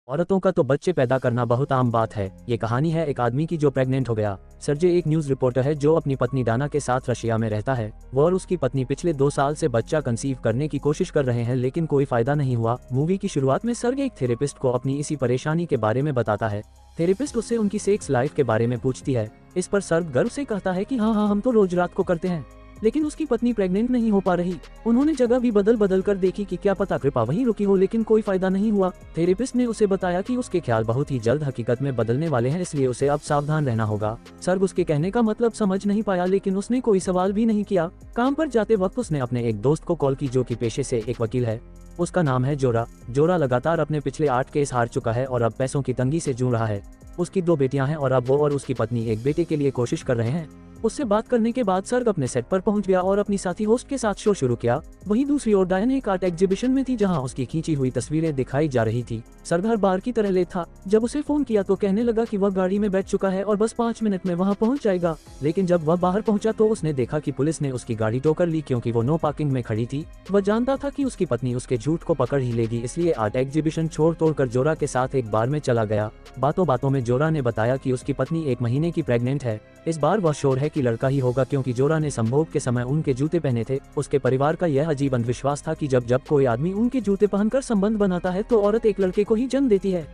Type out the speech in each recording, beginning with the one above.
औरतों का तो बच्चे पैदा करना बहुत आम बात है। ये कहानी है एक आदमी की जो प्रेग्नेंट हो गया। सर्जे एक न्यूज रिपोर्टर है जो अपनी पत्नी डाना के साथ रशिया में रहता है। वो और उसकी पत्नी पिछले 2 साल से बच्चा कंसीव करने की कोशिश कर रहे हैं, लेकिन कोई फायदा नहीं हुआ। मूवी की शुरुआत में सर्ग एक थेरेपिस्ट को अपनी इसी परेशानी के बारे में बताता है। थेरेपिस्ट उससे उनकी सेक्स लाइफ के बारे में पूछती है। इस पर सर्ग गर्व से कहता है कि हाँ, हम तो रोज रात को करते हैं। लेकिन उसकी पत्नी प्रेग्नेंट नहीं हो पा रही। उन्होंने जगह भी बदल बदल कर देखी कि क्या पता कृपा वहीं रुकी हो, लेकिन कोई फायदा नहीं हुआ। थेरेपिस्ट ने उसे बताया कि उसके ख्याल बहुत ही जल्द हकीकत में बदलने वाले हैं, इसलिए उसे अब सावधान रहना होगा। सर्ग उसके कहने का मतलब समझ नहीं पाया, लेकिन उसने कोई सवाल भी नहीं किया। काम पर जाते वक्त उसने अपने एक दोस्त को कॉल की जो कि पेशे से एक वकील है। उसका नाम है जोरा। जोरा लगातार अपने पिछले 8 केस हार चुका है और अब पैसों की तंगी से जूझ रहा है। उसकी 2 बेटियां हैं और अब वो और उसकी पत्नी एक बेटे के लिए कोशिश कर रहे हैं। उससे बात करने के बाद सर्ग अपने सेट पर पहुंच गया और अपनी साथी होस्ट के साथ शो शुरू किया। वहीं दूसरी ओर डायन एक आर्ट एग्जीबिशन में थी जहां उसकी खींची हुई तस्वीरें दिखाई जा रही थी। सर्ग हर बार की तरह लेट था। जब उसे फोन किया तो कहने लगा कि वह गाड़ी में बैठ चुका है और बस 5 मिनट में वहां पहुंच जाएगा। लेकिन जब वह बाहर पहुंचा तो उसने देखा कि पुलिस ने उसकी गाड़ी टो कर ली क्योंकि वो नो पार्किंग में खड़ी थी। वह जानता था कि उसकी पत्नी उसके झूठ को पकड़ ही लेगी, इसलिए आर्ट एग्जीबिशन छोड़ तोड़कर जोरा के साथ एक बार में चला गया। बातों बातों में जोरा ने बताया कि उसकी पत्नी 1 महीने की प्रेग्नेंट है। इस बार वह श्योर है कि लड़का ही होगा क्योंकि जोरा ने संभोग के समय उनके जूते पहने थे। उसके परिवार का यह अजीब अंधविश्वास था कि जब कोई आदमी उनके जूते पहनकर संबंध बनाता है तो औरत एक लड़के को ही जन्म देती है।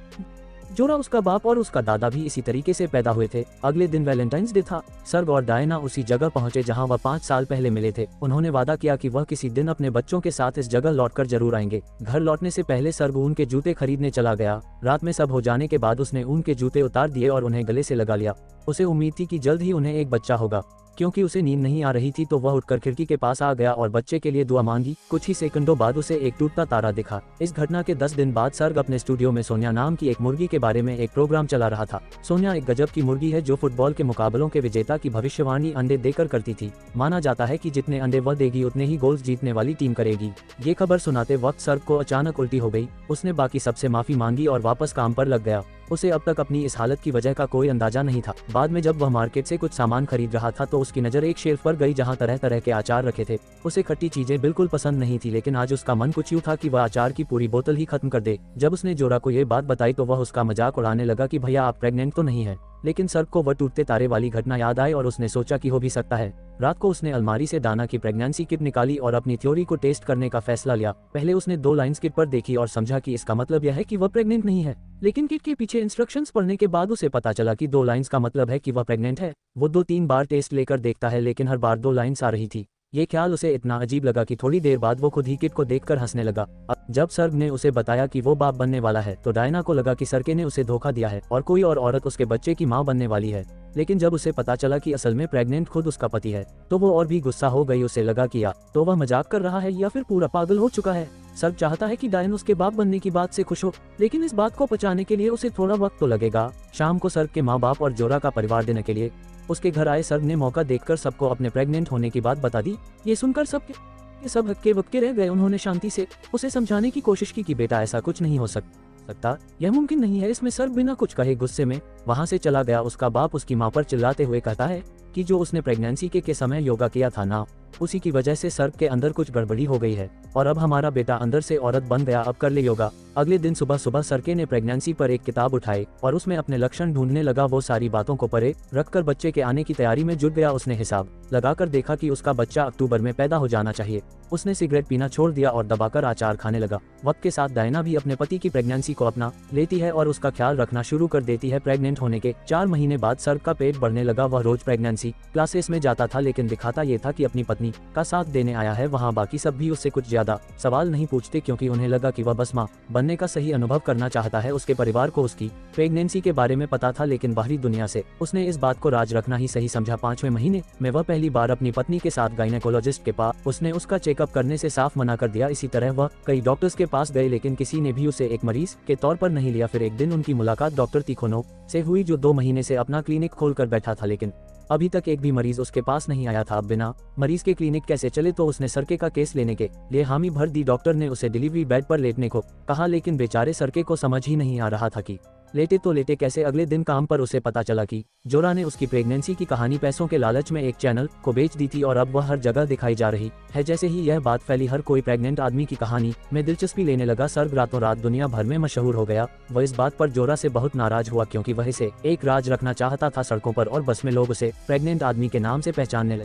जोरा, उसका बाप और उसका दादा भी इसी तरीके से पैदा हुए थे। अगले दिन वैलेंटाइंस डे था। सर्ग और डायना उसी जगह पहुंचे जहां वह 5 साल पहले मिले थे। उन्होंने वादा किया कि वह किसी दिन अपने बच्चों के साथ इस जगह लौटकर जरूर आएंगे। घर लौटने से पहले सर्ग उनके जूते खरीदने चला गया। रात में सब हो जाने के बाद उसने उनके जूते उतार दिए और उन्हें गले से लगा लिया। उसे उम्मीद थी कि जल्द ही उन्हें एक बच्चा होगा। क्योंकि उसे नींद नहीं आ रही थी तो वह उठकर खिड़की के पास आ गया और बच्चे के लिए दुआ मांगी। कुछ ही सेकंडों बाद उसे एक टूटता तारा दिखा। इस घटना के 10 दिन बाद सर्ग अपने स्टूडियो में सोनिया नाम की एक मुर्गी के बारे में एक प्रोग्राम चला रहा था। सोनिया एक गजब की मुर्गी है जो फुटबॉल के मुकाबलों के विजेता की भविष्यवाणी अंडे देकर करती थी। माना जाता है कि जितने अंडे वह देगी उतने ही गोल्स जीतने वाली टीम करेगी। ये खबर सुनाते वक्त सर्ग को अचानक उल्टी हो गई। उसने बाकी सबसे माफी मांगी और वापस काम पर लग गया। उसे अब तक अपनी इस हालत की वजह का कोई अंदाजा नहीं था। बाद में जब वह मार्केट से कुछ सामान खरीद रहा था तो उसकी नज़र एक शेल्फ पर गई जहां तरह तरह के अचार रखे थे। उसे खट्टी चीजें बिल्कुल पसंद नहीं थी, लेकिन आज उसका मन कुछ यूं था कि वह अचार की पूरी बोतल ही खत्म कर दे। जब उसने जोरा को ये बात बताई तो वह उसका मजाक उड़ाने लगा कि भैया आप प्रेग्नेंट तो नहीं है। लेकिन सर्ग को वह टूटते तारे वाली घटना याद आई और उसने सोचा कि हो भी सकता है। रात को उसने अलमारी से डाना की प्रेगनेंसी किट निकाली और अपनी थ्योरी को टेस्ट करने का फैसला लिया। पहले उसने 2 लाइंस किट पर देखी और समझा कि इसका मतलब यह है कि वह प्रेग्नेंट नहीं है। लेकिन किट के पीछे इंस्ट्रक्शंस पढ़ने के बाद उसे पता चला कि 2 लाइंस का मतलब है कि वह प्रेग्नेंट है। वो 2-3 बार टेस्ट लेकर देखता है, लेकिन हर बार 2 लाइंस आ रही थी। ये ख्याल उसे इतना अजीब लगा कि थोड़ी देर बाद वो खुद ही किट को देखकर हंसने लगा। अब जब सर्ग ने उसे बताया कि वो बाप बनने वाला है तो डायना को लगा कि सर्गे ने उसे धोखा दिया है और कोई और औरत उसके बच्चे की मां बनने वाली है। लेकिन जब उसे पता चला कि असल में प्रेग्नेंट खुद उसका पति है तो वो और भी गुस्सा हो गई। उसे लगा कि या तो वह मजाक कर रहा है या फिर पूरा पागल हो चुका है। सर्ग चाहता है कि डायन उसके बाप बनने की बात से खुश हो, लेकिन इस बात को पचाने के लिए उसे थोड़ा वक्त तो लगेगा। शाम को सर्ग के माँ बाप और जोरा का परिवार देने के लिए उसके घर आए। सर्ग ने मौका देखकर सबको अपने प्रेग्नेंट होने की बात बता दी। ये सुनकर सब हक्के बक्के रह गए। उन्होंने शांति से उसे समझाने की कोशिश की कि बेटा ऐसा कुछ नहीं हो सकता, यह मुमकिन नहीं है। इसमें सर्ग बिना कुछ कहे गुस्से में वहां से चला गया। उसका बाप उसकी मां पर चिल्लाते हुए कहता है कि जो उसने प्रेगनेंसी के समय योगा किया था ना, उसी की वजह से सर्ग के अंदर कुछ गड़बड़ी हो गई है और अब हमारा बेटा अंदर से औरत बन गया, अब कर ले योगा। अगले दिन सुबह सुबह सर्गे ने प्रेगनेंसी पर एक किताब उठाई और उसमें अपने लक्षण ढूंढने लगा। वो सारी बातों को परे रखकर बच्चे के आने की तैयारी में जुट गया। उसने हिसाब लगाकर देखा कि उसका बच्चा अक्टूबर में पैदा हो जाना चाहिए। उसने सिगरेट पीना छोड़ दिया और दबाकर अचार खाने लगा। वक्त के साथ डायना भी अपने पति की प्रेगनेंसी को अपना लेती है और उसका ख्याल रखना शुरू कर देती है। प्रेग्नेंट होने के 4 महीने बाद सर्ग का पेट बढ़ने लगा। वह रोज प्रेगनेंसी क्लासेस में जाता था, लेकिन दिखाता ये था कि अपनी पत्नी का साथ देने आया है। वहाँ बाकी सब भी उससे कुछ ज्यादा सवाल नहीं पूछते क्योंकि उन्हें लगा कि वह बस मां बनने का सही अनुभव करना चाहता है। उसके परिवार को उसकी प्रेगनेंसी के बारे में पता था, लेकिन बाहरी दुनिया से उसने इस बात को राज रखना ही सही समझा। 5वें महीने में वह पहली बार अपनी पत्नी के साथ गायनेकोलॉजिस्ट के पास उसने उसका चेकअप करने से साफ मना कर दिया। इसी तरह वह कई डॉक्टर्स के पास गए, लेकिन किसी ने भी उसे एक मरीज के तौर पर नहीं लिया। फिर एक दिन उनकी मुलाकात डॉक्टर तिखोनोव से हुई जो 2 महीने से अपना क्लिनिक खोलकर बैठा था, लेकिन अभी तक एक भी मरीज उसके पास नहीं आया था। अब बिना मरीज के क्लिनिक कैसे चले, तो उसने सर्गे का केस लेने के लिए हामी भर दी। डॉक्टर ने उसे डिलीवरी बेड पर लेटने को कहा, लेकिन बेचारे सर्गे को समझ ही नहीं आ रहा था कि लेटे तो लेटे कैसे अगले दिन काम पर उसे पता चला कि जोरा ने उसकी प्रेगनेंसी की कहानी पैसों के लालच में एक चैनल को बेच दी थी और अब वह हर जगह दिखाई जा रही है। जैसे ही यह बात फैली, हर कोई प्रेग्नेंट आदमी की कहानी में दिलचस्पी लेने लगा। सर्ग रातों रात दुनिया भर में मशहूर हो गया। वह इस बात पर जोरा से बहुत नाराज हुआ क्योंकि वह इसे एक राज रखना चाहता था। सड़कों पर और बस में लोग उसे प्रेग्नेंट आदमी के नाम से पहचानने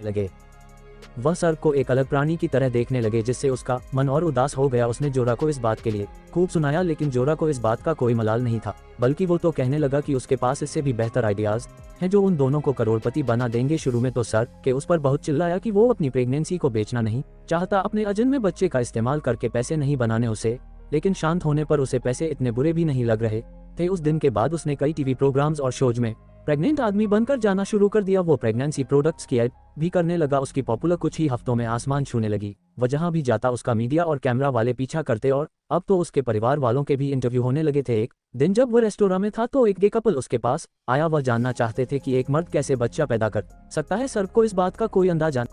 लगे। वह सर्ग को एक अलग प्राणी की तरह देखने लगे, जिससे उसका मन और उदास हो गया। उसने जोरा को इस बात के लिए खूब सुनाया, लेकिन जोरा को इस बात का कोई मलाल नहीं था, बल्कि वो तो कहने लगा कि उसके पास इससे भी बेहतर आइडियाज हैं जो उन दोनों को करोड़पति बना देंगे। शुरू में तो सर्ग के उस पर बहुत चिल्लाया कि वो अपनी प्रेगनेंसी को बेचना नहीं चाहता, अपने अजन्मे बच्चे का इस्तेमाल करके पैसे नहीं बनाने उसे, लेकिन शांत होने पर उसे पैसे इतने बुरे भी नहीं लग रहे थे। उस दिन के बाद उसने कई टीवी प्रोग्राम्स और शोज में प्रेग्नेंट आदमी बनकर जाना शुरू कर दिया। वो प्रेगनेंसी प्रोडक्ट्स की ऐड भी करने लगा। उसकी पॉपुलर कुछ ही हफ्तों में आसमान छूने लगी। वह जहां भी जाता उसका मीडिया और कैमरा वाले पीछा करते और अब तो उसके परिवार वालों के भी इंटरव्यू होने लगे थे। एक दिन जब वह रेस्टोरेंट में था तो एक गे कपल उसके पास आया। वह जानना चाहते थे कि एक मर्द कैसे बच्चा पैदा कर सकता है। सर्ग को इस बात का कोई अंदाजा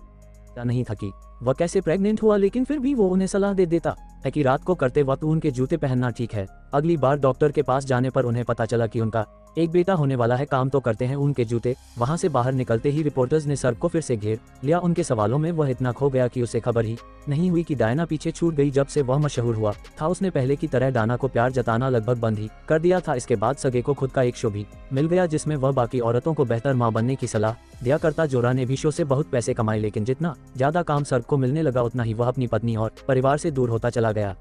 नहीं था कि वह कैसे प्रेग्नेंट हुआ, लेकिन फिर भी वो उन्हें सलाह दे देता है कि रात को करते वक्त उनके जूते पहनना ठीक है। अगली बार डॉक्टर के पास जाने पर उन्हें पता चला कि उनका एक बेटा होने वाला है। काम तो करते हैं उनके जूते। वहां से बाहर निकलते ही रिपोर्टर्स ने सर्ग को फिर से घेर लिया। उनके सवालों में वह इतना खो गया कि उसे खबर ही नहीं हुई कि डायना पीछे छूट गई। जब से वह मशहूर हुआ था उसने पहले की तरह डायना को प्यार जताना लगभग बंद ही कर दिया था। इसके बाद सगे को खुद का एक शो भी मिल गया जिसमें वह बाकी औरतों को बेहतर मां बनने की सलाह दिया करता। जोरा ने भी शो से बहुत पैसे कमाए, लेकिन जितना ज्यादा काम सर्ग को मिलने लगा उतना ही वह अपनी पत्नी और परिवार से दूर होता चला गया।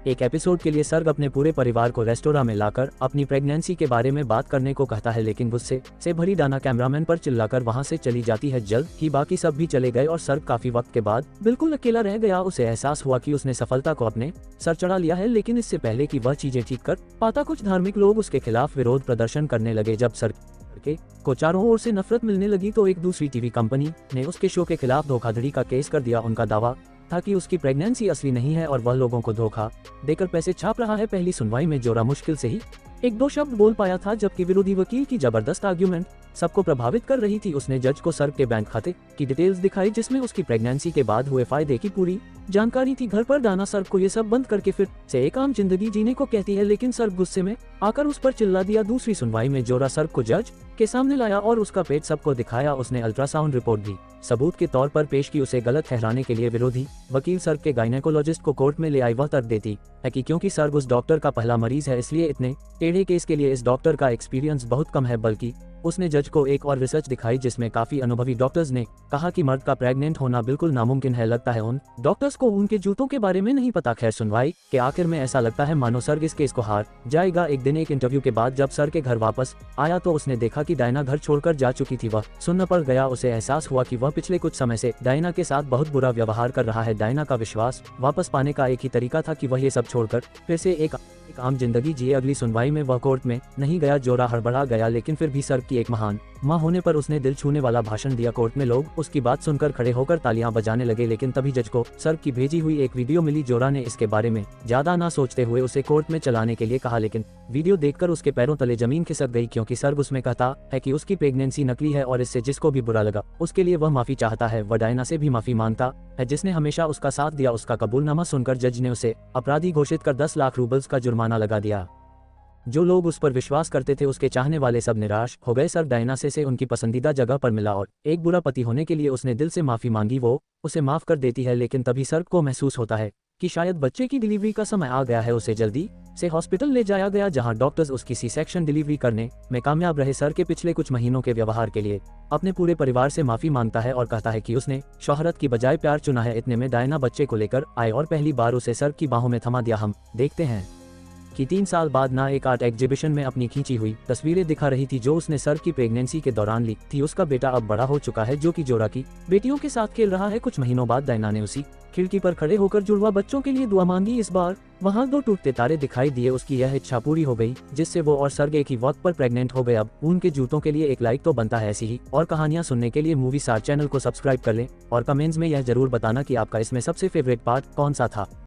एक एपिसोड के लिए सर्ग अपने पूरे परिवार को रेस्टोरेंट में लाकर अपनी प्रेगनेंसी के बारे में बात करने को कहता है, लेकिन गुस्से से भरी डायना कैमरामैन पर चिल्लाकर वहां से चली जाती है। जल्द ही बाकी सब भी चले गए और सर्ग काफी वक्त के बाद बिल्कुल अकेला रह गया। उसे एहसास हुआ कि उसने सफलता को अपने सर चढ़ा लिया है, लेकिन इससे पहले कि वह चीजें ठीक कर पाता कुछ धार्मिक लोग उसके खिलाफ विरोध प्रदर्शन करने लगे। जब सर्ग को चारों ओर से नफरत मिलने लगी तो एक दूसरी टीवी कंपनी ने उसके शो के खिलाफ धोखाधड़ी का केस कर दिया। उनका दावा था कि उसकी प्रेगनेंसी असली नहीं है और वह लोगों को धोखा देकर पैसे छाप रहा है। पहली सुनवाई में जोरा मुश्किल से ही एक दो शब्द बोल पाया था, जबकि विरोधी वकील की जबरदस्त आर्ग्यूमेंट सबको प्रभावित कर रही थी। उसने जज को सर्ग के बैंक खाते की डिटेल्स दिखाई, जिसमें उसकी प्रेगनेंसी के बाद हुए फायदे की पूरी जानकारी थी। घर पर डायना सर्ग को ये सब बंद करके फिर से एक आम जिंदगी जीने को कहती है, लेकिन सर्ग गुस्से में आकर उस पर चिल्ला दिया। दूसरी सुनवाई में जोरा सर्ग को जज के सामने लाया और उसका पेट सबको दिखाया। उसने अल्ट्रासाउंड रिपोर्ट भी सबूत के तौर पर पेश की। उसे गलत ठहराने के लिए विरोधी वकील सर्ग के गायनेकोलॉजिस्ट को कोर्ट में ले आई। वह तर्क देती है कि क्योंकि सर्ग उस डॉक्टर का पहला मरीज है, इसलिए इतने टेढ़े केस के लिए इस डॉक्टर का एक्सपीरियंस बहुत कम है। बल्कि उसने जज को एक और रिसर्च दिखाई जिसमें काफी अनुभवी डॉक्टर्स ने कहा कि मर्द का प्रेग्नेंट होना बिल्कुल नामुमकिन है। लगता है उन डॉक्टर्स को उनके जूतों के बारे में नहीं पता। खैर, सुनवाई के आखिर में ऐसा लगता है मानो सर्ग इस केस को हार जाएगा। एक दिन एक इंटरव्यू के बाद जब सर्ग के घर वापस आया तो उसने देखा कि डायना घर छोड़कर जा चुकी थी। वह सुन्न पड़ गया। उसे एहसास हुआ कि वह पिछले कुछ समय से डायना के साथ बहुत बुरा व्यवहार कर रहा है। डायना का विश्वास वापस पाने का एक ही तरीका था कि वह ये सब छोड़कर फिर से एक आम जिंदगी जिए। अगली सुनवाई में वह कोर्ट में नहीं गया। जोरा हड़बड़ा गया, लेकिन फिर भी सर्ग की एक महान मां होने पर उसने दिल छूने वाला भाषण दिया। कोर्ट में लोग उसकी बात सुनकर खड़े होकर तालियां बजाने लगे, लेकिन तभी जज को सर्ग की भेजी हुई एक वीडियो मिली। जोरा ने इसके बारे में ज्यादा ना सोचते हुए उसे कोर्ट में चलाने के लिए कहा, लेकिन वीडियो देखकर उसके पैरों तले जमीन खिसक गई, क्योंकि सर्ग उसमें कहता है कि उसकी प्रेगनेंसी नकली है और इससे जिसको भी बुरा लगा उसके लिए वह माफी चाहता है। वह डायना से भी माफी मांगता है जिसने हमेशा उसका साथ दिया। उसका कबूलनामा सुनकर जज ने उसे अपराधी घोषित कर 10 लाख रूबल्स का जुर्माना लगा दिया। जो लोग उस पर विश्वास करते थे उसके चाहने वाले सब निराश हो गए। सर्ग डायना से उनकी पसंदीदा जगह पर मिला और एक बुरा पति होने के लिए उसने दिल से माफी मांगी। वो उसे माफ कर देती है, लेकिन तभी सर्ग को महसूस होता है कि शायद बच्चे की डिलीवरी का समय आ गया है। उसे जल्दी से हॉस्पिटल ले जाया गया, जहां डॉक्टर्स उसकी सी सेक्शन डिलीवरी करने में कामयाब रहे। सर्ग के पिछले कुछ महीनों के व्यवहार के लिए अपने पूरे परिवार से माफी मांगता है और कहता है कि उसने शोहरत की बजाय प्यार चुना है। इतने में डायना बच्चे को लेकर आए और पहली बार उसे सर्ग की बाहों में थमा दिया। हम देखते हैं कि 3 साल बाद ना एक आर्ट एग्जीबिशन में अपनी खींची हुई तस्वीरें दिखा रही थी जो उसने सर्ग की प्रेगनेंसी के दौरान ली थी। उसका बेटा अब बड़ा हो चुका है, जो कि जोरा की बेटियों के साथ खेल रहा है। कुछ महीनों बाद डायना ने उसी खिड़की पर खड़े होकर जुड़वा बच्चों के लिए दुआ मांगी। इस बार वहां 2 टूटते तारे दिखाई दिए। उसकी यह इच्छा पूरी हो गई, जिससे वो और सर्ग एक ही वक्त पर प्रेग्नेंट हो गए। अब उनके जूतों के लिए एक लाइक तो बनता है। ऐसी ही और कहानियां सुनने के लिए मूवी स्टार चैनल को सब्सक्राइब कर लें और कमेंट्स में यह जरूर बताना कि आपका इसमें सबसे फेवरेट पार्ट कौन सा था।